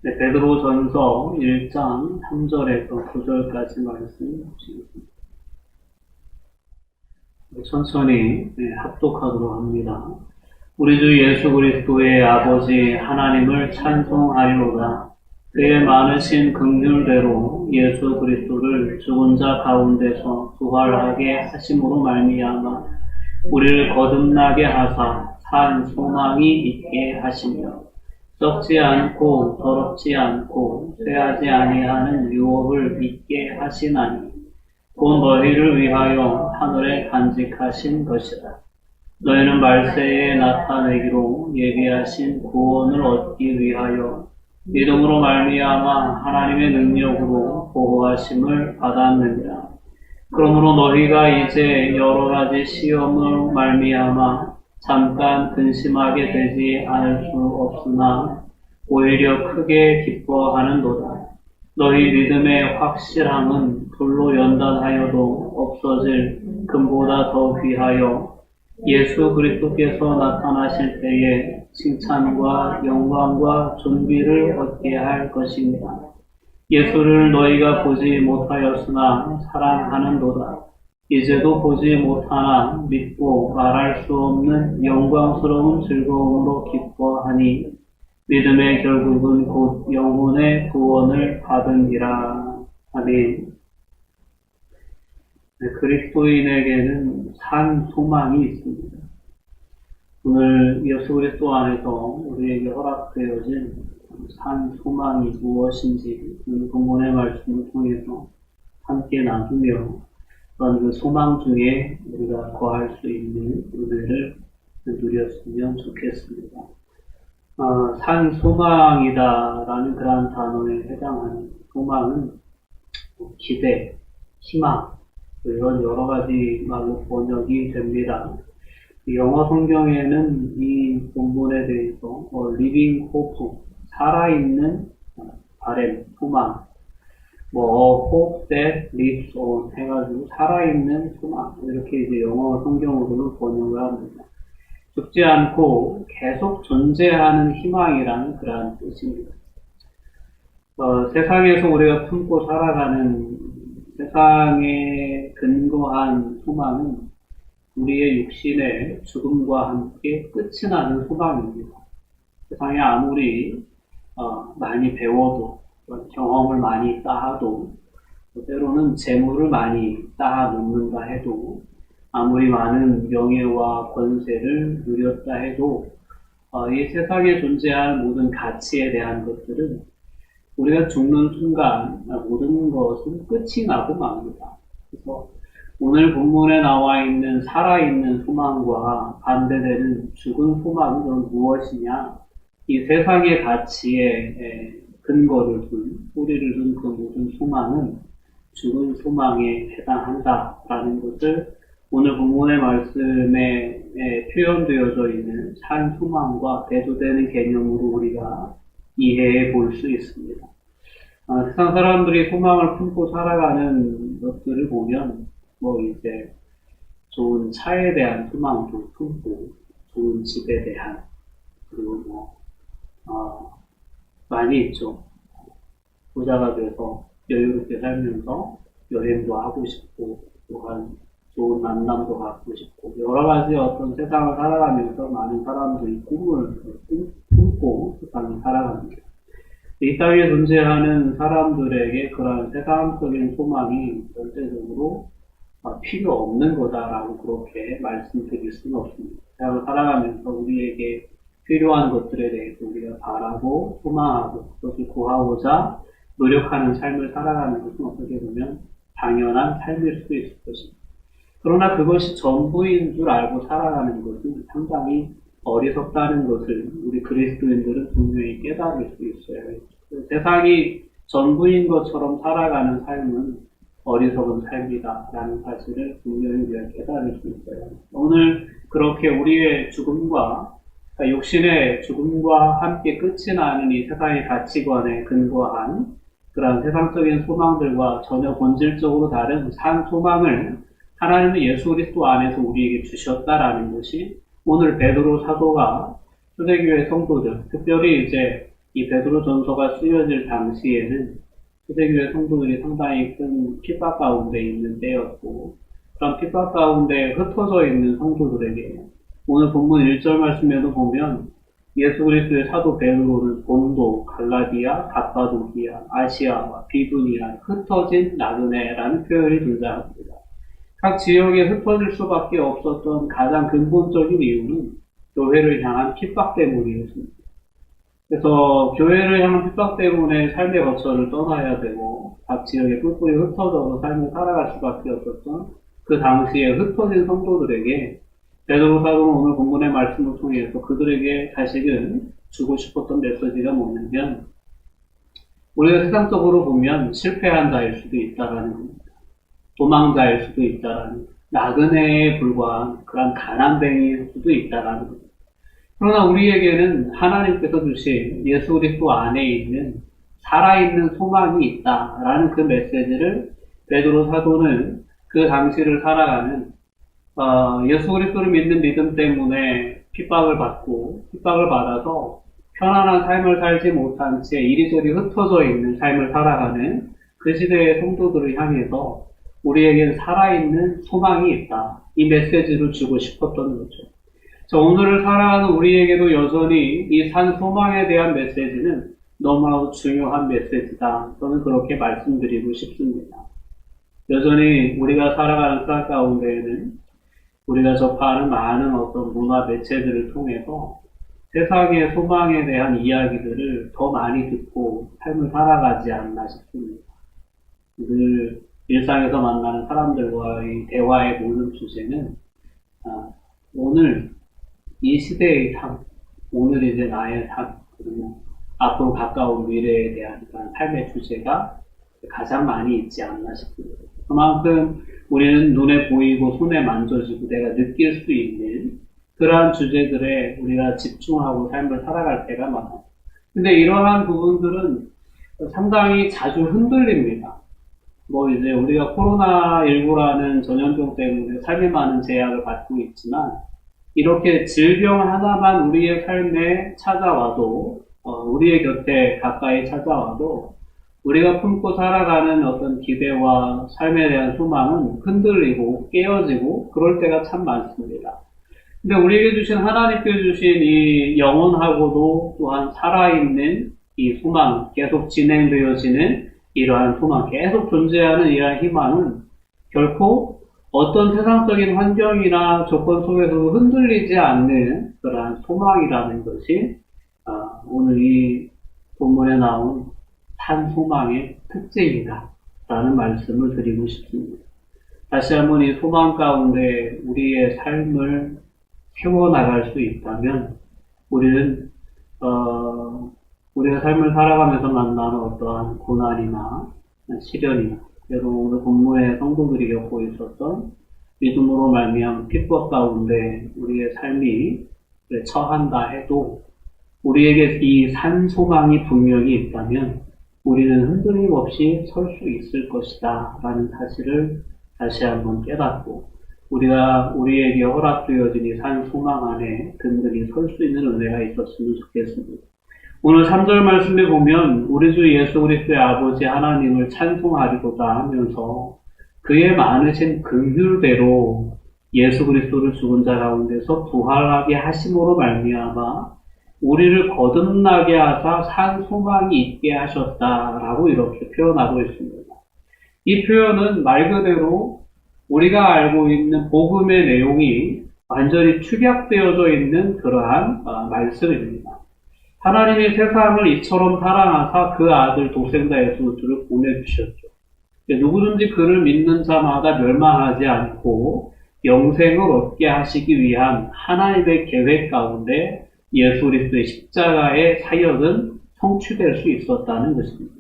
네, 베드로전서 1장 3절에서 9절까지 말씀 주시겠습니다. 천천히 합독하도록 합니다. 우리 주 예수 그리스도의 아버지 하나님을 찬송하리로다. 그의 많으신 긍휼대로 예수 그리스도를 죽은 자 가운데서 부활하게 하심으로 말미암아 우리를 거듭나게 하사 산 소망이 있게 하시며 썩지 않고 더럽지 않고 쇠하지 아니하는 유업을 믿게 하시나니 곧 너희를 위하여 하늘에 간직하신 것이다. 너희는 말세에 나타내기로 예비하신 구원을 얻기 위하여 믿음으로 말미암아 하나님의 능력으로 보호하심을 받았느니라. 그러므로 너희가 이제 여러 가지 시험으로 말미암아 잠깐 근심하게 되지 않을 수 없으나 오히려 크게 기뻐하는도다. 너희 믿음의 확실함은 불로 연단하여도 없어질 금보다 더 귀하여 예수 그리스도께서 나타나실 때에 칭찬과 영광과 존귀를 얻게 할 것입니다. 예수를 너희가 보지 못하였으나 사랑하는도다. 이제도 보지 못하나 믿고 말할 수 없는 영광스러운 즐거움으로 기뻐하니 믿음의 결국은 곧 영혼의 구원을 받으니라. 아멘. 그리스도인에게는 산 소망이 있습니다. 오늘 예수 그리스도 안에서 우리에게 허락되어진 산 소망이 무엇인지 오늘 본문의 말씀을 통해서 함께 나누며 그런 그 소망 중에 우리가 거할 수 있는 은혜를 누렸으면 좋겠습니다. 산 소망이다라는 그러한 단어에 해당하는 소망은 기대, 희망, 이런 여러 가지 말로 번역이 됩니다. 영어 성경에는 이 본문에 대해서 living hope, 살아있는 바람, 소망, hope that lives on 해가지고 살아있는 소망, 이렇게 이제 영어 성경으로는 번역을 합니다. 죽지 않고 계속 존재하는 희망이라는 그러한 뜻입니다. 세상에서 우리가 품고 살아가는 세상에 근거한 소망은 우리의 육신의 죽음과 함께 끝이 나는 소망입니다. 세상에 아무리 많이 배워도 경험을 많이 쌓아도 때로는 재물을 많이 쌓아 놓는다 해도 아무리 많은 명예와 권세를 누렸다 해도 이 세상에 존재할 모든 가치에 대한 것들은 우리가 죽는 순간 모든 것은 끝이 나고 맙니다. 그래서 오늘 본문에 나와 있는 살아있는 소망과 반대되는 죽은 소망은 무엇이냐? 이 세상의 가치에 근거를 둔, 뿌리를 둔 그 모든 소망은 죽은 소망에 해당한다라는 것을 오늘 본문의 말씀에 표현되어져 있는 산 소망과 대조되는 개념으로 우리가 이해해 볼 수 있습니다. 세상 사람들이 소망을 품고 살아가는 것들을 보면 이제 좋은 차에 대한 소망도 품고 좋은 집에 대한 그리고 많이 있죠. 부자가 돼서 여유롭게 살면서 여행도 하고 싶고 또한 좋은 만남도 갖고 싶고 여러 가지 어떤 세상을 살아가면서 많은 사람들이 꿈을 품고 세상을 살아갑니다. 이 땅에 존재하는 사람들에게 그러한 세상적인 소망이 절대적으로 필요 없는 거다라고 그렇게 말씀드릴 수는 없습니다. 세상을 살아가면서 우리에게 필요한 것들에 대해서 우리가 바라고 소망하고 그것을 구하고자 노력하는 삶을 살아가는 것은 어떻게 보면 당연한 삶일 수 있을 것입니다. 그러나 그것이 전부인 줄 알고 살아가는 것은 상당히 어리석다는 것을 우리 그리스도인들은 분명히 깨달을 수 있어요. 세상이 전부인 것처럼 살아가는 삶은 어리석은 삶이다라는 사실을 분명히 우리가 깨달을 수 있어요. 오늘 그렇게 우리의 죽음과 그러니까 육신의 죽음과 함께 끝이 나는 이 세상의 가치관에 근거한 그런 세상적인 소망들과 전혀 본질적으로 다른 산 소망을 하나님은 예수 그리스도 안에서 우리에게 주셨다라는 것이 오늘 베드로 사도가 초대교회 성도들, 특별히 이제 이 베드로전서가 쓰여질 당시에는 초대교회 성도들이 상당히 큰 핍박 가운데 있는 때였고, 그런 핍박 가운데 흩어져 있는 성도들에게 오늘 본문 1절 말씀에도 보면 예수 그리스도의 사도 베드로는 본도, 갈라디아, 갑바도기아, 아시아와 비두니아, 흩어진 나그네라는 표현이 등장합니다. 각 지역에 흩어질 수밖에 없었던 가장 근본적인 이유는 교회를 향한 핍박 때문이었습니다. 그래서 교회를 향한 핍박 때문에 삶의 거처를 떠나야 되고 각 지역에 뿔뿔이 흩어져서 삶을 살아갈 수밖에 없었던 그 당시에 흩어진 성도들에게 베드로 사도는 오늘 본문의 말씀을 통해서 그들에게 다시금 주고 싶었던 메시지가 뭐냐면, 우리가 세상적으로 보면 실패한 자일 수도 있다라는 겁니다. 도망자일 수도 있다라는, 나그네에 불과한 그런 가난뱅이일 수도 있다라는 겁니다. 그러나 우리에게는 하나님께서 주신 예수 그리스도 안에 있는 살아있는 소망이 있다라는 그 메시지를 베드로 사도는 그 당시를 살아가는 예수 그리스도를 믿는 믿음 때문에 핍박을 받아서 편안한 삶을 살지 못한 채 이리저리 흩어져 있는 삶을 살아가는 그 시대의 성도들을 향해서 우리에겐 살아있는 소망이 있다. 이 메시지를 주고 싶었던 거죠. 오늘을 살아가는 우리에게도 여전히 이 산 소망에 대한 메시지는 너무나도 중요한 메시지다. 저는 그렇게 말씀드리고 싶습니다. 여전히 우리가 살아가는 삶 가운데에는 우리가 접하는 많은 어떤 문화 매체들을 통해서 세상의 소망에 대한 이야기들을 더 많이 듣고 삶을 살아가지 않나 싶습니다. 늘 일상에서 만나는 사람들과의 대화의 모든 주제는 오늘 이 시대의 삶, 오늘 이제 나의 삶, 그리고 앞으로 가까운 미래에 대한 삶의 주제가 가장 많이 있지 않나 싶습니다. 그만큼 우리는 눈에 보이고 손에 만져지고 내가 느낄 수 있는 그러한 주제들에 우리가 집중하고 삶을 살아갈 때가 많아요. 근데 이러한 부분들은 상당히 자주 흔들립니다. 이제 우리가 코로나19라는 전염병 때문에 삶에 많은 제약을 받고 있지만, 이렇게 질병 하나만 우리의 삶에 찾아와도, 우리의 곁에 가까이 찾아와도, 우리가 품고 살아가는 어떤 기대와 삶에 대한 소망은 흔들리고 깨어지고 그럴 때가 참 많습니다. 근데 우리에게 주신, 하나님께 주신 이 영원하고도 또한 살아있는 이 소망, 계속 진행되어지는 이러한 소망, 계속 존재하는 이러한 희망은 결코 어떤 세상적인 환경이나 조건 속에서도 흔들리지 않는 그러한 소망이라는 것이 오늘 이 본문에 나온 산 소망의 특징이다 라는 말씀을 드리고 싶습니다. 다시 한번 이 소망 가운데 우리의 삶을 세워나갈 수 있다면 우리는 우리가 삶을 살아가면서 만나는 어떠한 고난이나 시련이나, 여러분 오늘 본문의 성도들이 겪고 있었던 믿음으로 말미암은 핍박 가운데 우리의 삶이 처한다 해도 우리에게 이 산 소망이 분명히 있다면 우리는 흔들림 없이 설 수 있을 것이다 라는 사실을 다시 한번 깨닫고, 우리에게 허락되어진 이 산 소망 안에 든든히 설 수 있는 은혜가 있었으면 좋겠습니다. 오늘 3절 말씀에 보면 우리 주 예수 그리스도의 아버지 하나님을 찬송하리로다 하면서 그의 많으신 긍휼대로 예수 그리스도를 죽은 자 가운데서 부활하게 하심으로 말미암아 우리를 거듭나게 하사 산 소망이 있게 하셨다라고 이렇게 표현하고 있습니다. 이 표현은 말 그대로 우리가 알고 있는 복음의 내용이 완전히 축약되어져 있는 그러한 말씀입니다. 하나님이 세상을 이처럼 사랑하사 그 아들 독생자 예수 그리스도를 보내주셨죠. 누구든지 그를 믿는 자마다 멸망하지 않고 영생을 얻게 하시기 위한 하나님의 계획 가운데 예수 그리스도의 십자가의 사역은 성취될 수 있었다는 것입니다.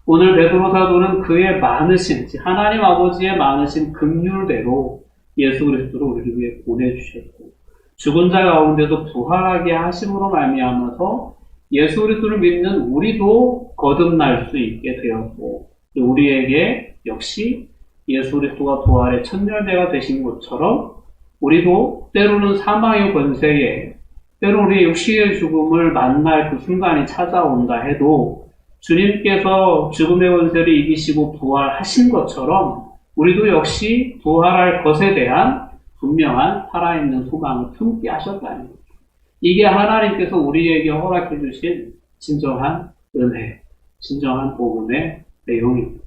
오늘 베드로 사도는 그의 많으신, 하나님 아버지의 많으신 긍휼대로 예수 그리스도를 우리를 위해 보내주셨고, 죽은 자 가운데도 부활하게 하심으로 말미암아서 예수 그리스도를 믿는 우리도 거듭날 수 있게 되었고, 우리에게 역시 예수 그리스도가 부활의 첫 열매가 되신 것처럼 우리도 때로는 사망의 권세에 때로 우리 육신의 죽음을 만날 그 순간이 찾아온다 해도 주님께서 죽음의 권세를 이기시고 부활하신 것처럼 우리도 역시 부활할 것에 대한 분명한 살아있는 소망을 품게 하셨다는 거죠. 이게 하나님께서 우리에게 허락해 주신 진정한 은혜, 진정한 복음의 내용입니다.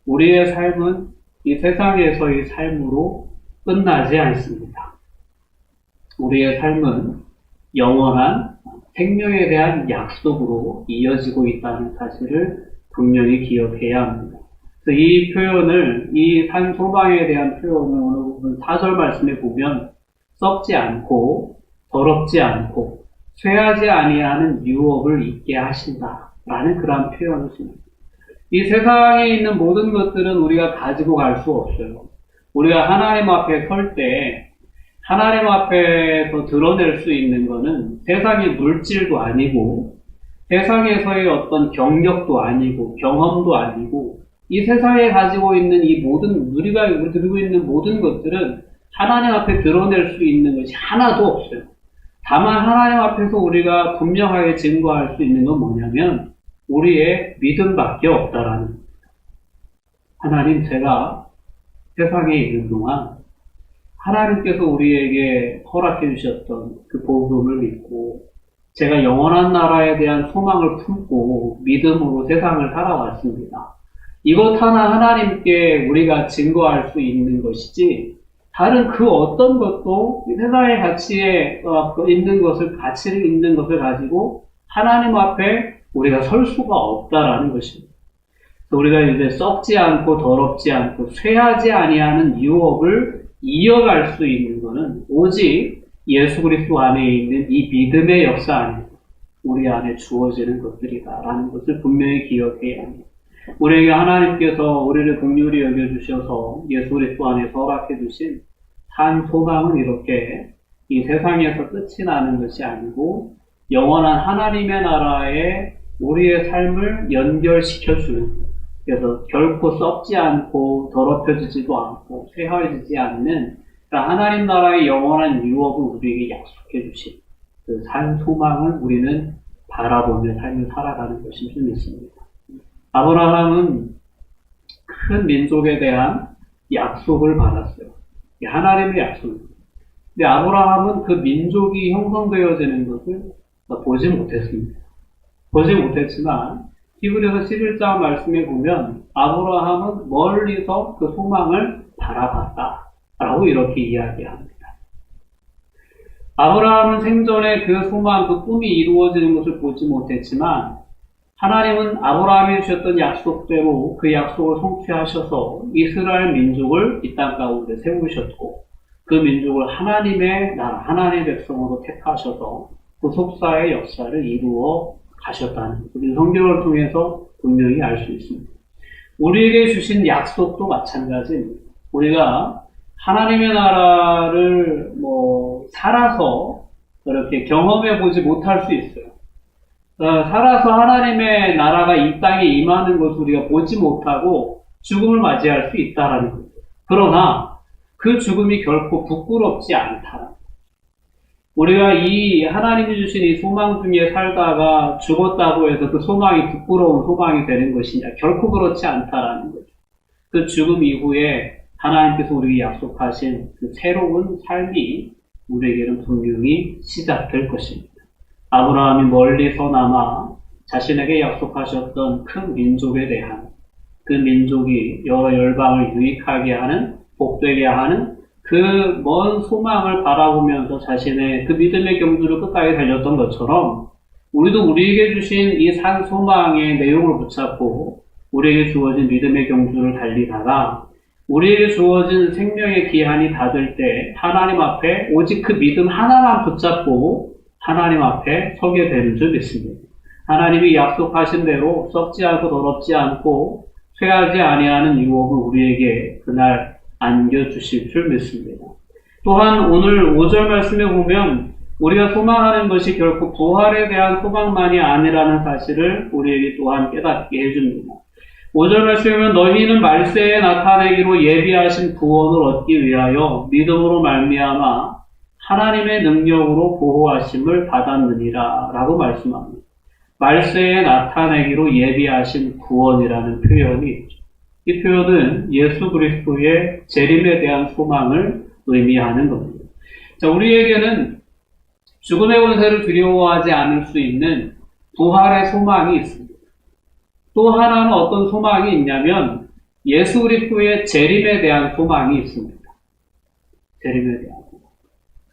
우리의 삶은 이 세상에서의 삶으로 끝나지 않습니다. 우리의 삶은 영원한 생명에 대한 약속으로 이어지고 있다는 사실을 분명히 기억해야 합니다. 그래서 이 표현을, 이 산 소망에 대한 표현을 오늘 부분 4절 말씀에 보면 썩지 않고 더럽지 않고 쇠하지 아니하는 유업을 있게 하신다라는 그런 표현을 씁니다. 이 세상에 있는 모든 것들은 우리가 가지고 갈 수 없어요. 우리가 하나님 앞에 설 때 하나님 앞에서 드러낼 수 있는 것은 세상의 물질도 아니고 세상에서의 어떤 경력도 아니고 경험도 아니고 이 세상에 가지고 있는 이 모든 우리가 들고 있는 모든 것들은 하나님 앞에 드러낼 수 있는 것이 하나도 없어요. 다만 하나님 앞에서 우리가 분명하게 증거할 수 있는 건 뭐냐면 우리의 믿음밖에 없다라는 겁니다. 하나님, 제가 세상에 있는 동안 하나님께서 우리에게 허락해 주셨던 그 복음을 믿고 제가 영원한 나라에 대한 소망을 품고 믿음으로 세상을 살아왔습니다. 이것 하나 하나님께 우리가 증거할 수 있는 것이지 다른 그 어떤 것도 세상의 가치에 있는 가치를 있는 것을 가지고 하나님 앞에 우리가 설 수가 없다라는 것입니다. 우리가 이제 썩지 않고 더럽지 않고 쇠하지 아니하는 유업을 이어갈 수 있는 것은 오직 예수 그리스도 안에 있는 이 믿음의 역사 안에 우리 안에 주어지는 것들이다라는 것을 분명히 기억해야 합니다. 우리에게 하나님께서 우리를 긍휼히 여겨주셔서 예수 그리스도 안에 허락해 주신 산 소망은 이렇게 이 세상에서 끝이 나는 것이 아니고 영원한 하나님의 나라에 우리의 삶을 연결시켜주는, 그래서 결코 썩지 않고 더럽혀지지도 않고 쇠하여지지 않는 하나님 나라의 영원한 유업을 우리에게 약속해 주신 그 산 소망을 우리는 바라보며 삶을 살아가는 것인 줄 믿습니다. 아브라함은 큰 민족에 대한 약속을 받았어요. 하나님의 약속입니다. 근데 아브라함은 그 민족이 형성되어지는 것을 보지 못했습니다. 보지 못했지만 히브리서 11장 말씀에 보면 아브라함은 멀리서 그 소망을 바라봤다라고 이렇게 이야기합니다. 아브라함은 생전에 그 소망, 그 꿈이 이루어지는 것을 보지 못했지만 하나님은 아브라함이 주셨던 약속대로 그 약속을 성취하셔서 이스라엘 민족을 이 땅 가운데 세우셨고 그 민족을 하나님의 나라, 하나님의 백성으로 택하셔서 그 속사의 역사를 이루어 가셨다는 것을 성경을 통해서 분명히 알 수 있습니다. 우리에게 주신 약속도 마찬가지입니다. 우리가 하나님의 나라를 살아서 그렇게 경험해 보지 못할 수 있어요. 살아서 하나님의 나라가 이 땅에 임하는 것을 우리가 보지 못하고 죽음을 맞이할 수 있다라는 거죠. 그러나 그 죽음이 결코 부끄럽지 않다. 우리가 이 하나님이 주신 이 소망 중에 살다가 죽었다고 해서 그 소망이 부끄러운 소망이 되는 것이냐? 결코 그렇지 않다라는 거죠. 그 죽음 이후에 하나님께서 우리에게 약속하신 그 새로운 삶이 우리에게는 분명히 시작될 것입니다. 아브라함이 멀리서 남아 자신에게 약속하셨던 큰 민족에 대한 그 민족이 여러 열방을 유익하게 하는, 복되게 하는 그 먼 소망을 바라보면서 자신의 그 믿음의 경주를 끝까지 달렸던 것처럼 우리도 우리에게 주신 이 산 소망의 내용을 붙잡고 우리에게 주어진 믿음의 경주를 달리다가 우리에게 주어진 생명의 기한이 닿을 때 하나님 앞에 오직 그 믿음 하나만 붙잡고 하나님 앞에 서게 되는 줄 믿습니다. 하나님이 약속하신 대로 썩지 않고 더럽지 않고 쇠하지 아니하는 유업을 우리에게 그날 안겨주실 줄 믿습니다. 또한 오늘 5절 말씀에 보면 우리가 소망하는 것이 결코 부활에 대한 소망만이 아니라는 사실을 우리에게 또한 깨닫게 해줍니다. 5절 말씀에 보면 너희는 말세에 나타내기로 예비하신 구원을 얻기 위하여 믿음으로 말미암아 하나님의 능력으로 보호하심을 받았느니라 라고 말씀합니다. 말세에 나타내기로 예비하신 구원이라는 표현이 있죠. 이 표현은 예수 그리스도의 재림에 대한 소망을 의미하는 겁니다. 자, 우리에게는 죽음의 권세를 두려워하지 않을 수 있는 부활의 소망이 있습니다. 또 하나는 어떤 소망이 있냐면 예수 그리스도의 재림에 대한 소망이 있습니다. 재림에 대한 소망.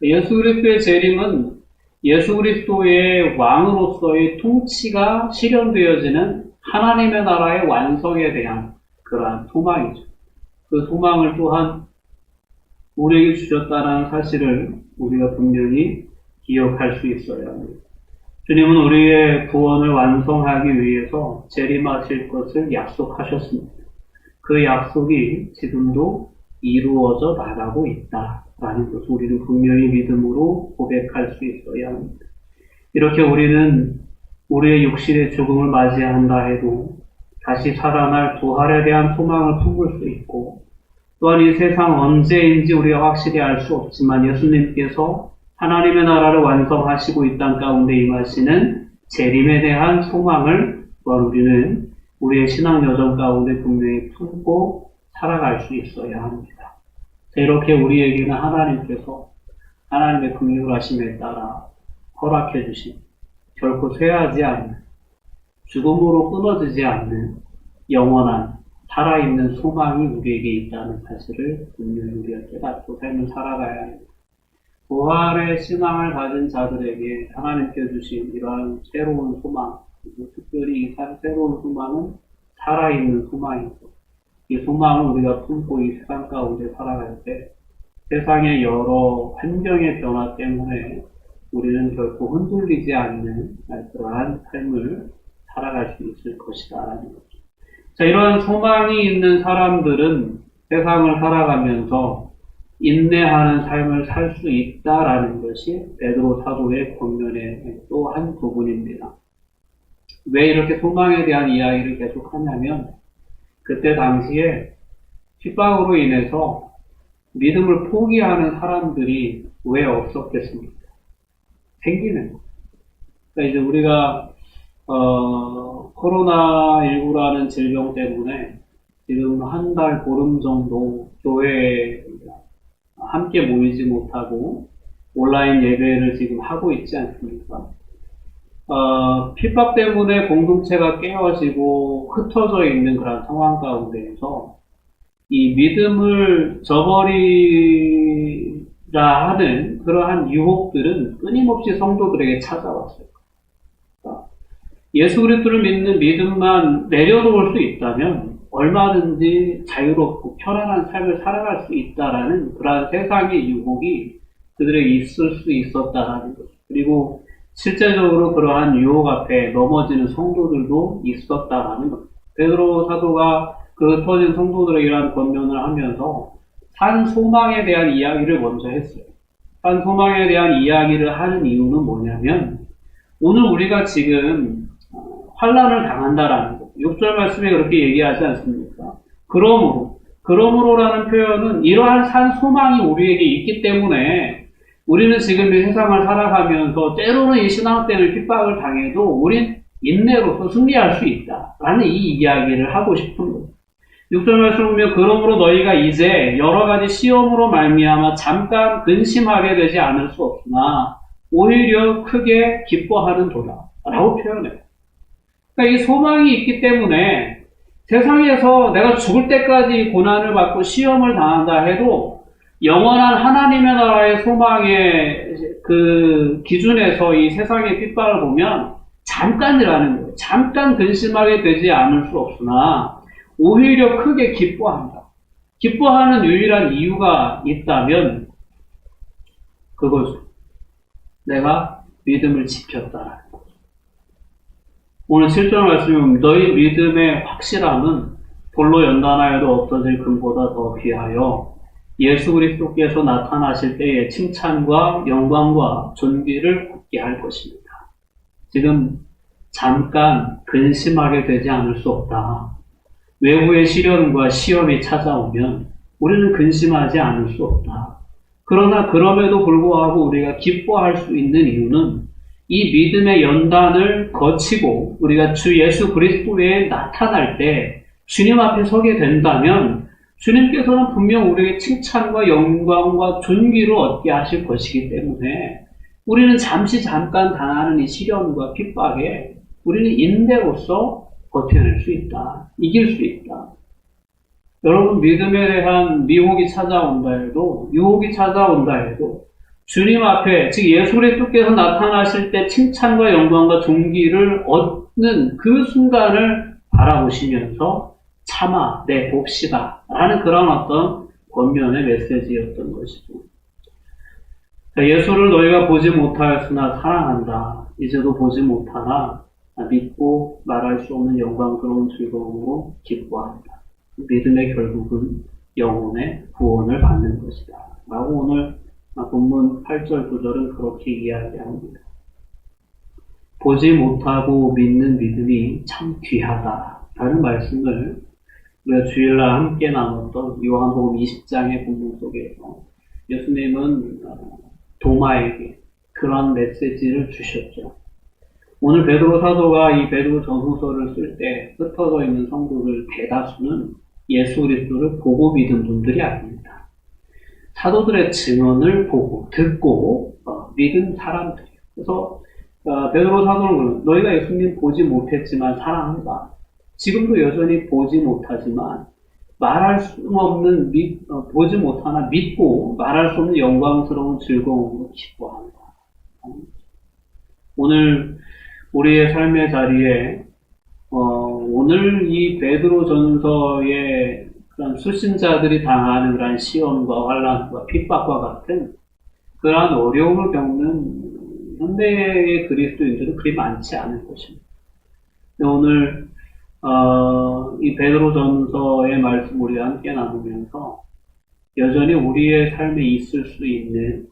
예수 그리스도의 재림은 예수 그리스도의 왕으로서의 통치가 실현되어지는 하나님의 나라의 완성에 대한 그러한 소망이죠. 그 소망을 또한 우리에게 주셨다는 사실을 우리가 분명히 기억할 수 있어야 합니다. 주님은 우리의 구원을 완성하기 위해서 재림하실 것을 약속하셨습니다. 그 약속이 지금도 이루어져 나가고 있다라는 것을 우리는 분명히 믿음으로 고백할 수 있어야 합니다. 이렇게 우리는 우리의 육신의 죽음을 맞이한다 해도 다시 살아날 부활에 대한 소망을 품을 수 있고, 또한 이 세상 언제인지 우리가 확실히 알 수 없지만 예수님께서 하나님의 나라를 완성하시고 이 땅 가운데 임하시는 재림에 대한 소망을 또한 우리는 우리의 신앙 여정 가운데 분명히 품고 살아갈 수 있어야 합니다. 이렇게 우리에게는 하나님께서 하나님의 긍휼하심에 따라 허락해 주신 결코 쇠하지 않는, 죽음으로 끊어지지 않는 영원한 살아있는 소망이 우리에게 있다는 사실을 분명히 우리가 깨닫고 삶을 살아가야 합니다. 부활의 신앙을 가진 자들에게 하나님께 주신 이러한 새로운 소망, 특별히 이 새로운 소망은 살아있는 소망이고, 이 소망을 우리가 품고 이 세상 가운데 살아갈 때 세상의 여러 환경의 변화 때문에 우리는 결코 흔들리지 않는 그러한 삶을 살아갈 수 있을 것이다라는 거죠. 자, 이러한 소망이 있는 사람들은 세상을 살아가면서 인내하는 삶을 살 수 있다라는 것이 베드로 사도의 권면의 또 한 부분입니다. 왜 이렇게 소망에 대한 이야기를 계속 하냐면, 그때 당시에 핍박으로 인해서 믿음을 포기하는 사람들이 왜 없었겠습니까? 생기는 거예요. 그러니까 이제 우리가 코로나19라는 질병 때문에 지금 한 달 보름 정도 교회에 함께 모이지 못하고 온라인 예배를 지금 하고 있지 않습니까? 핍박 때문에 공동체가 깨어지고 흩어져 있는 그런 상황 가운데에서 이 믿음을 저버리라 하는 그러한 유혹들은 끊임없이 성도들에게 찾아왔어요. 예수 그리스도를 믿는 믿음만 내려놓을 수 있다면 얼마든지 자유롭고 편안한 삶을 살아갈 수 있다라는 그러한 세상의 유혹이 그들에게 있을 수 있었다라는 거죠. 그리고 실제적으로 그러한 유혹 앞에 넘어지는 성도들도 있었다라는 겁니다. 베드로 사도가 그 흩어진 성도들에게 이러한 권면을 하면서 산 소망에 대한 이야기를 먼저 했어요. 산 소망에 대한 이야기를 하는 이유는 뭐냐면, 오늘 우리가 지금 환난을 당한다라는 거. 6절 말씀에 그렇게 얘기하지 않습니까? 그러므로라는 표현은 이러한 산 소망이 우리에게 있기 때문에 우리는 지금 이 세상을 살아가면서 때로는 이 신앙생활 핍박을 당해도 우린 인내로서 승리할 수 있다라는 이 이야기를 하고 싶은 거예요. 6절 말씀 보면 그러므로 너희가 이제 여러 가지 시험으로 말미암아 잠깐 근심하게 되지 않을 수 없으나 오히려 크게 기뻐하는 도다 라고 표현해요. 그러니까 이 소망이 있기 때문에 세상에서 내가 죽을 때까지 고난을 받고 시험을 당한다 해도 영원한 하나님의 나라의 소망의 그 기준에서 이 세상의 핍박을 보면 잠깐이라는 거예요. 잠깐 근심하게 되지 않을 수 없으나 오히려 크게 기뻐한다. 기뻐하는 유일한 이유가 있다면 그것은 내가 믿음을 지켰다라는 거죠. 오늘 7절 말씀은 너희 믿음의 확실함은 돌로 연단하여도 없어질 금보다 더 귀하여 예수 그리스도께서 나타나실 때에 칭찬과 영광과 존귀를 받게 할 것입니다. 지금 잠깐 근심하게 되지 않을 수 없다. 외부의 시련과 시험이 찾아오면 우리는 근심하지 않을 수 없다. 그러나 그럼에도 불구하고 우리가 기뻐할 수 있는 이유는 이 믿음의 연단을 거치고 우리가 주 예수 그리스도에 나타날 때 주님 앞에 서게 된다면 주님께서는 분명 우리에게 칭찬과 영광과 존귀를 얻게 하실 것이기 때문에 우리는 잠깐 당하는 이 시련과 핍박에 우리는 인내로서 버텨낼 수 있다. 이길 수 있다. 여러분, 믿음에 대한 미혹이 찾아온다 해도, 유혹이 찾아온다 해도 주님 앞에, 즉 예수 그리스도께서 나타나실 때 칭찬과 영광과 존귀를 얻는 그 순간을 바라보시면서 참아, 내 봅시다 라는 그런 어떤 권면의 메시지였던 것이죠. 예수를 너희가 보지 못하였으나 사랑한다. 이제도 보지 못하나 믿고 말할 수 없는 영광스러운 즐거움으로 기뻐한다. 믿음의 결국은 영혼의 구원을 받는 것이다. 라고 오늘 본문 8절 9절은 그렇게 이야기합니다. 보지 못하고 믿는 믿음이 참 귀하다. 라는 말씀을 우리가 주일날 함께 나눴던 요한복음 20장의 본문 속에서 예수님은 도마에게 그런 메시지를 주셨죠. 오늘 베드로 사도가 이 베드로 전후서를 쓸 때 흩어져 있는 성도들 대다수는 예수 그리스도를 보고 믿은 분들이 아닙니다. 사도들의 증언을 보고 듣고 믿은 사람들이에요. 그래서 베드로 사도는 너희가 예수님 보지 못했지만 사랑한다. 지금도 여전히 보지 못하지만 말할 수 없는 보지 못하나 믿고 말할 수 없는 영광스러운 즐거움으로 기뻐한다. 오늘 우리의 삶의 자리에 오늘 이 베드로전서의 그런 수신자들이 당하는 그런 시험과 환난과 핍박과 같은 그러한 어려움을 겪는 현대의 그리스도인들은 그리 많지 않을 것입니다. 오늘 이 베드로전서의 말씀 우리와 함께 나누면서 여전히 우리의 삶에 있을 수 있는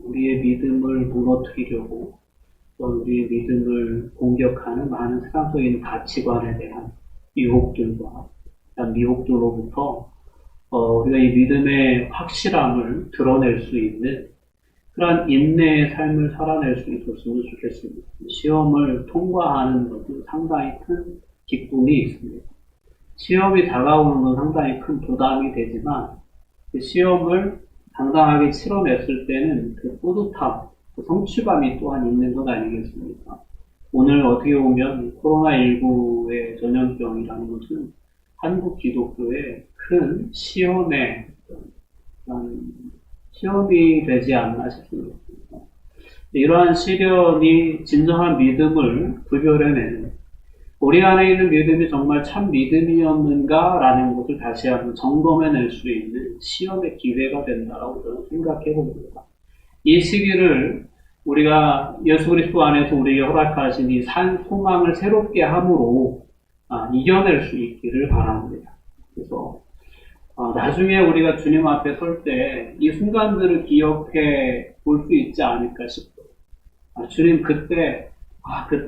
우리의 믿음을 무너뜨리려고 또 우리의 믿음을 공격하는 많은 세상적인 가치관에 대한 유혹들과 미혹들로부터 우리가 이 믿음의 확실함을 드러낼 수 있는 그러한 인내의 삶을 살아낼 수 있었으면 좋겠습니다. 시험을 통과하는 것은 상당히 큰 기쁨이 있습니다. 시험이 다가오는 건 상당히 큰 부담이 되지만 그 시험을 당당하게 치러냈을 때는 그 뿌듯함, 그 성취감이 또한 있는 것 아니겠습니까? 오늘 어떻게 보면 코로나19의 전염병이라는 것은 한국 기독교의 큰 시험이 되지 않나 싶습니다. 이러한 시련이 진정한 믿음을 구별해내는 우리 안에 있는 믿음이 정말 참 믿음이었는가라는 것을 다시 한번 점검해낼 수 있는 시험의 기회가 된다고 저는 생각해 봅니다. 이 시기를 우리가 예수 그리스도 안에서 우리에게 허락하신 이 산 소망을 새롭게 함으로 이겨낼 수 있기를 바랍니다. 그래서 나중에 우리가 주님 앞에 설 때 이 순간들을 기억해 볼 수 있지 않을까 싶어요. 주님 그때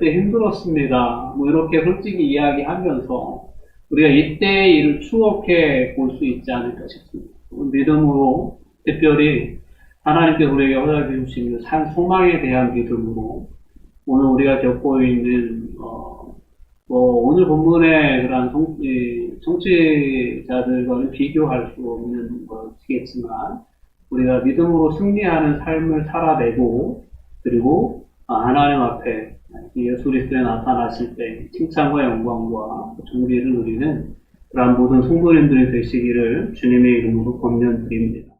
힘들었습니다. 이렇게 솔직히 이야기하면서 우리가 이때의 일을 추억해 볼 수 있지 않을까 싶습니다. 믿음으로 특별히 하나님께서 우리에게 허락해 주신 산 소망에 대한 믿음으로 오늘 우리가 겪고 있는 오늘 본문의 그런 청취자들과는 비교할 수 없는 것이겠지만 우리가 믿음으로 승리하는 삶을 살아내고 그리고 하나님 앞에 예수 그리스도에 나타나실 때 칭찬과 영광과 존귀를 누리는 그러한 모든 성도님들이 되시기를 주님의 이름으로 권면드립니다.